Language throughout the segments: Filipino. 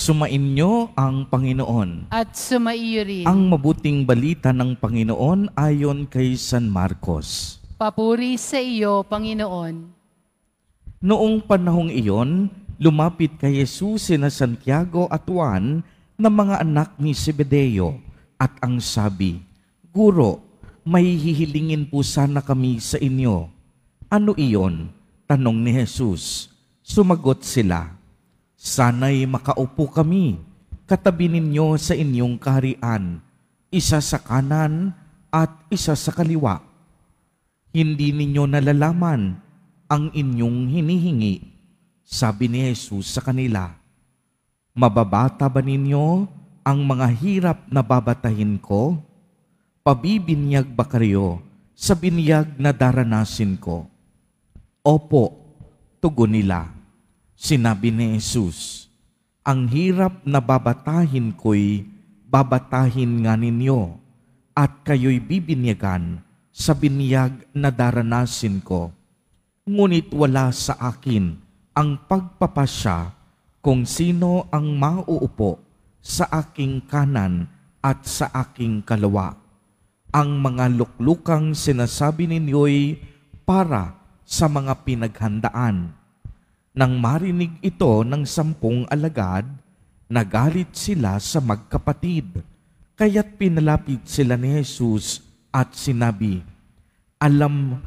Sumainyo ang Panginoon. At sumaiyo rin. Ang mabuting balita ng Panginoon ayon kay San Marcos. Papuri sa iyo, Panginoon. Noong panahong iyon, lumapit kay Jesus sina Santiago at Juan na mga anak ni Zebedeo at ang sabi, "Guro, may hihilingin po sana kami sa inyo." "Ano iyon?" tanong ni Jesus. Sumagot sila, "Sana'y makaupo kami, katabi ninyo sa inyong kaharian, isa sa kanan at isa sa kaliwa. Hindi ninyo nalalaman ang inyong hinihingi." Sabi ni Jesus sa kanila, "Mababata ba ninyo ang mga hirap na babatahin ko? Pabibinyag ba kayo sa binyag na daranasin ko?" "Opo," tugon nila. Sinabi ni Jesus, "Ang hirap na babatahin ko'y babatahin nga ninyo, at kayo'y bibinyagan sa binyag na daranasin ko. Ngunit wala sa akin ang pagpapasya kung sino ang mauupo sa aking kanan at sa aking kaliwa. Ang mga luklukang sinasabi ninyo'y para sa mga pinaghandaan." Nang marinig ito ng 10 alagad, nagalit sila sa magkapatid. Kaya't pinalapit sila ni Jesus at sinabi, Alam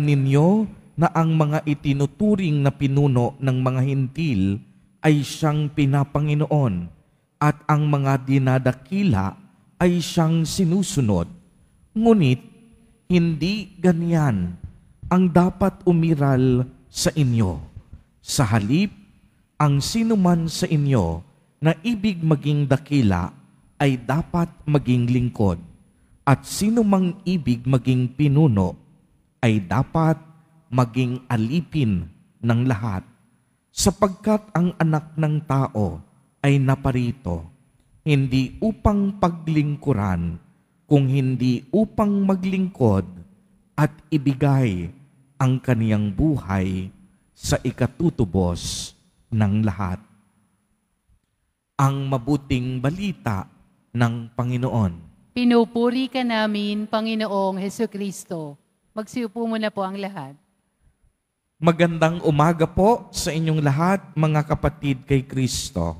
ninyo na ang mga itinuturing na pinuno ng mga hintil ay siyang pinapanginoon at ang mga dinadakila ay siyang sinusunod. Ngunit hindi ganyan ang dapat umiral sa inyo. Sa halip, ang sinuman sa inyo na ibig maging dakila ay dapat maging lingkod, at sinumang ibig maging pinuno ay dapat maging alipin ng lahat, sapagkat ang Anak ng Tao ay naparito, hindi upang paglingkuran, kung hindi upang maglingkod at ibigay ang kaniyang buhay sa ikatutubos ng lahat. Ang mabuting balita ng Panginoon. Pinupuri ka namin, Panginoong Hesukristo. Magsiupo muna po ang lahat. Magandang umaga po sa inyong lahat, mga kapatid kay Kristo.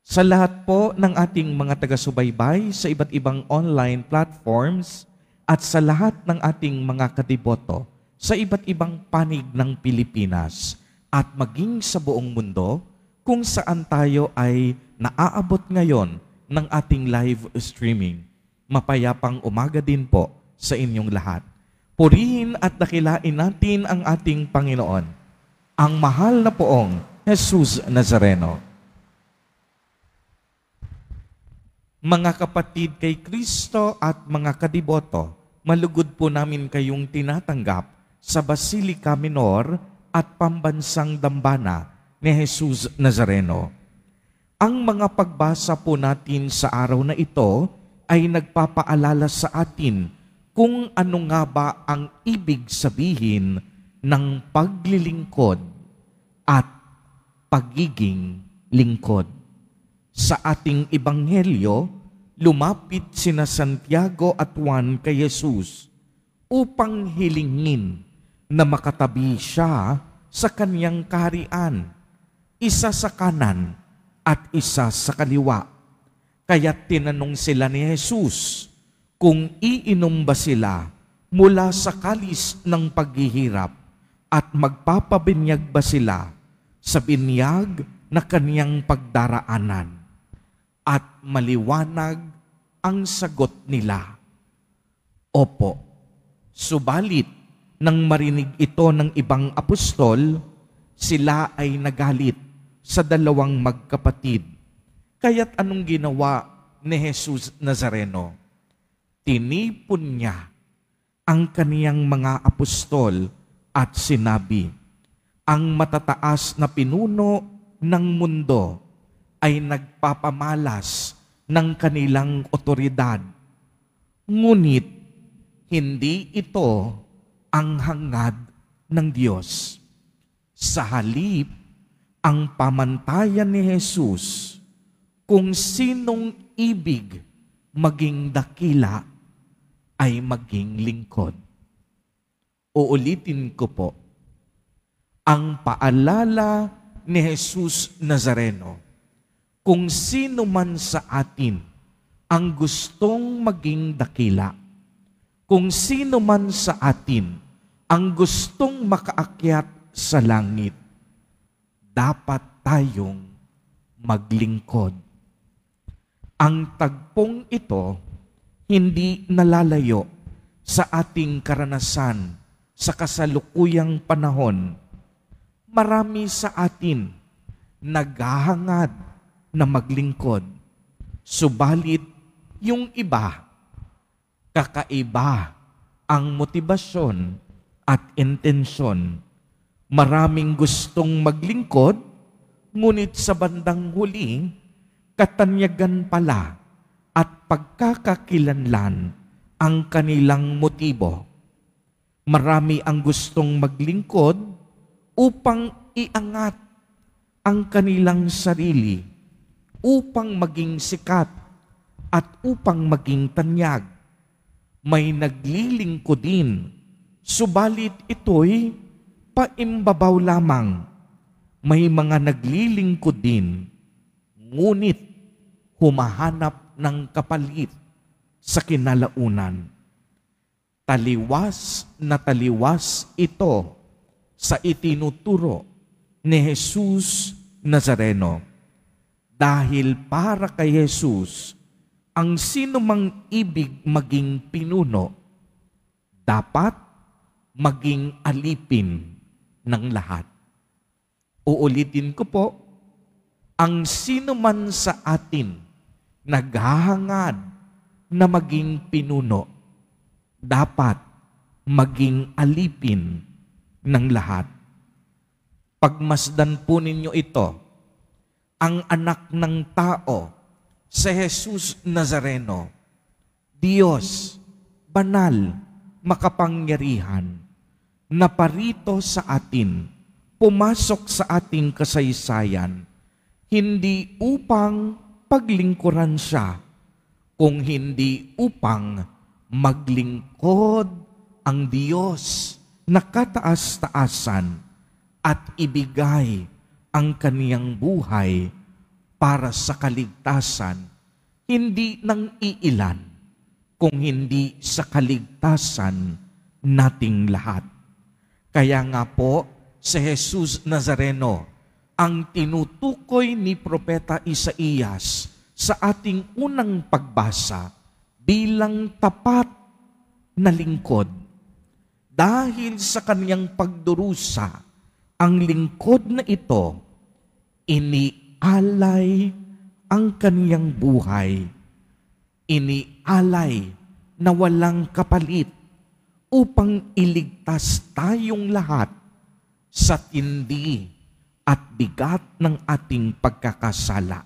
Sa lahat po ng ating mga taga-subaybay sa iba't ibang online platforms at sa lahat ng ating mga kadiboto sa iba't ibang panig ng Pilipinas at maging sa buong mundo kung saan tayo ay naaabot ngayon ng ating live streaming. Mapayapang umaga din po sa inyong lahat. Purihin at dakilain natin ang ating Panginoon, ang mahal na poong Jesus Nazareno. Mga kapatid kay Kristo at mga kadiboto, malugod po namin kayong tinatanggap sa Basilica Minor at Pambansang Dambana ni Jesus Nazareno. Ang mga pagbasa po natin sa araw na ito ay nagpapaalala sa atin kung ano nga ba ang ibig sabihin ng paglilingkod at pagiging lingkod. Sa ating ebanghelyo, lumapit sina Santiago at Juan kay Jesus upang hilingin na makatabi siya sa kaniyang kaharian, isa sa kanan at isa sa kaliwa. Kaya tinanong sila ni Jesus kung iinom ba sila mula sa kalis ng paghihirap at magpapabinyag ba sila sa binyag na kaniyang pagdaraanan. At maliwanag ang sagot nila, "Opo." Subalit, nang marinig ito ng ibang apostol, sila ay nagalit sa dalawang magkapatid. Kaya't anong ginawa ni Jesus Nazareno? Tinipon niya ang kaniyang mga apostol at sinabi, "Ang matataas na pinuno ng mundo ay nagpapamalas ng kanilang otoridad. Ngunit hindi ito ang hangad ng Diyos. Sa halip, ang pamantayan ni Jesus kung sinong ibig maging dakila ay maging lingkod. Uulitin ko po, ang paalala ni Jesus Nazareno, kung sino man sa atin ang gustong maging dakila, kung sino man sa atin ang gustong makaakyat sa langit, dapat tayong maglingkod. Ang tagpong ito hindi nalalayo sa ating karanasan sa kasalukuyang panahon. Marami sa atin naghahangad na maglingkod. Subalit yung iba, kakaiba ang motibasyon at intensyon. Maraming gustong maglingkod, ngunit sa bandang huli, katanyagan pala at pagkakakilanlan ang kanilang motibo. Marami ang gustong maglingkod upang iangat ang kanilang sarili, upang maging sikat at upang maging tanyag. May naglilingkod din, subalit ito'y paimbabaw lamang. May mga naglilingkod din, ngunit humahanap ng kapalit sa kinalaunan. Taliwas na taliwas ito sa itinuturo ni Jesus Nazareno. Dahil para kay Jesus, ang sino mang ibig maging pinuno, dapat maging alipin ng lahat. Uulitin ko po, ang sino man sa atin naghahangad na maging pinuno, dapat maging alipin ng lahat. Pagmasdan po ninyo ito, ang anak ng tao, si Jesus Nazareno, Diyos, banal, makapangyarihan, naparito sa atin, pumasok sa ating kasaysayan, hindi upang paglingkuran siya, kung hindi upang maglingkod ang Diyos na kataas-taasan at ibigay ang kaniyang buhay para sa kaligtasan, hindi ng iilan, kung hindi sa kaligtasan nating lahat. Kaya nga po, si Jesus Nazareno, ang tinutukoy ni Propeta Isaías sa ating unang pagbasa bilang tapat na lingkod. Dahil sa kaniyang pagdurusa, ang lingkod na ito, inialay ang kaniyang buhay. Inialay na walang kapalit upang iligtas tayong lahat sa tindi at bigat ng ating pagkakasala.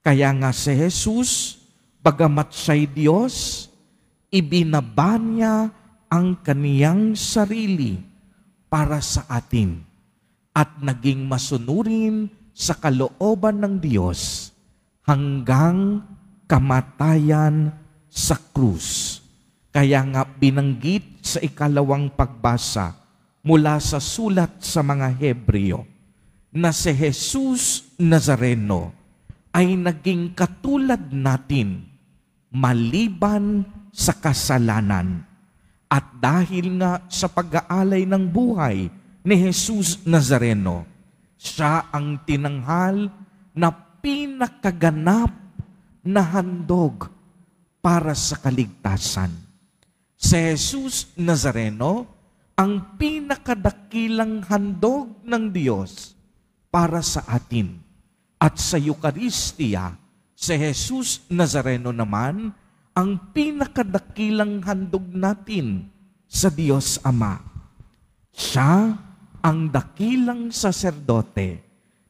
Kaya nga si Jesus, bagamat siya'y Diyos, ibinaba niya ang kaniyang sarili para sa atin at naging masunurin sa kalooban ng Diyos hanggang kamatayan sa krus. Kaya nga binanggit sa ikalawang pagbasa mula sa sulat sa mga Hebreo na si Jesus Nazareno ay naging katulad natin maliban sa kasalanan. At dahil nga sa pag-aalay ng buhay ni Jesus Nazareno, siya ang tinanghal na pinakaganap na handog para sa kaligtasan. Si Jesus Nazareno, ang pinakadakilang handog ng Diyos para sa atin. At sa Eucharistia, si Jesus Nazareno naman, ang pinakadakilang handog natin sa Diyos Ama. Siya ang dakilang saserdote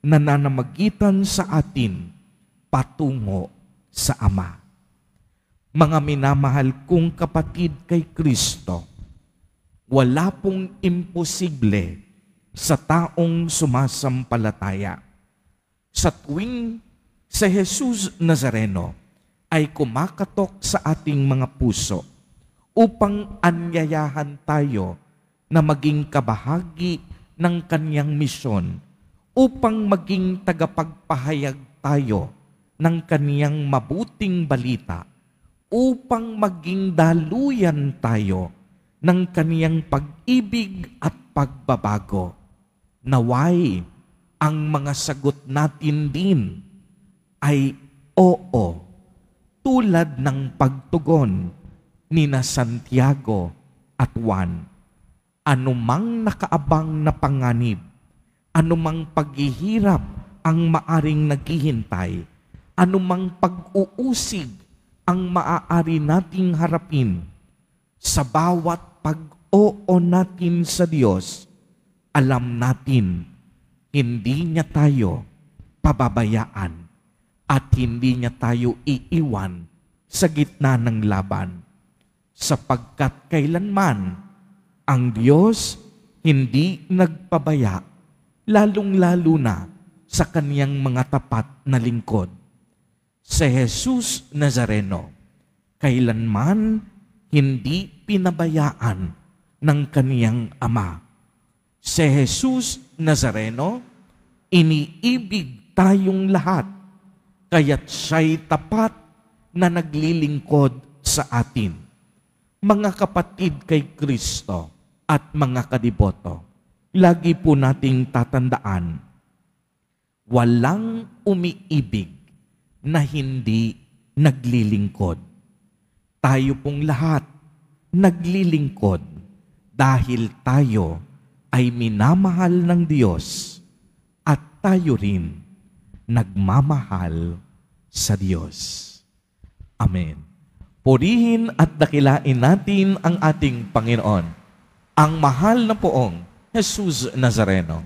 na nanamagitan sa atin patungo sa Ama. Mga minamahal kong kapatid kay Kristo, wala pong imposible sa taong sumasampalataya. Sa tuwing si Jesus Nazareno ay kumakatok sa ating mga puso upang anyayahan tayo na maging kabahagi ng kanyang misyon, upang maging tagapagpahayag tayo ng kaniyang mabuting balita, upang maging daluyan tayo ng kaniyang pag-ibig at pagbabago. Naway, ang mga sagot natin din ay oo, tulad ng pagtugon ni na Santiago at Juan. Anumang nakaabang na panganib, anumang paghihirap ang maaring naghihintay, anumang pag-uusig ang maaari nating harapin, sa bawat pag-oo natin sa Diyos, alam natin, hindi niya tayo pababayaan at hindi niya tayo iiwan sa gitna ng laban. Sapagkat kailanman ang Diyos hindi nagpabaya, lalong-lalo na sa kaniyang mga tapat na lingkod. Si Jesus Nazareno, kailanman hindi pinabayaan ng kaniyang Ama. Si Jesus Nazareno, iniibig tayong lahat, kaya't siya'y tapat na naglilingkod sa atin. Mga kapatid kay Kristo at mga kadiboto, lagi po nating tatandaan, walang umiibig na hindi naglilingkod. Tayo pong lahat naglilingkod dahil tayo ay minamahal ng Diyos at tayo rin nagmamahal sa Diyos. Amen. Purihin at dakilain natin ang ating Panginoon, ang mahal na poong Jesus Nazareno.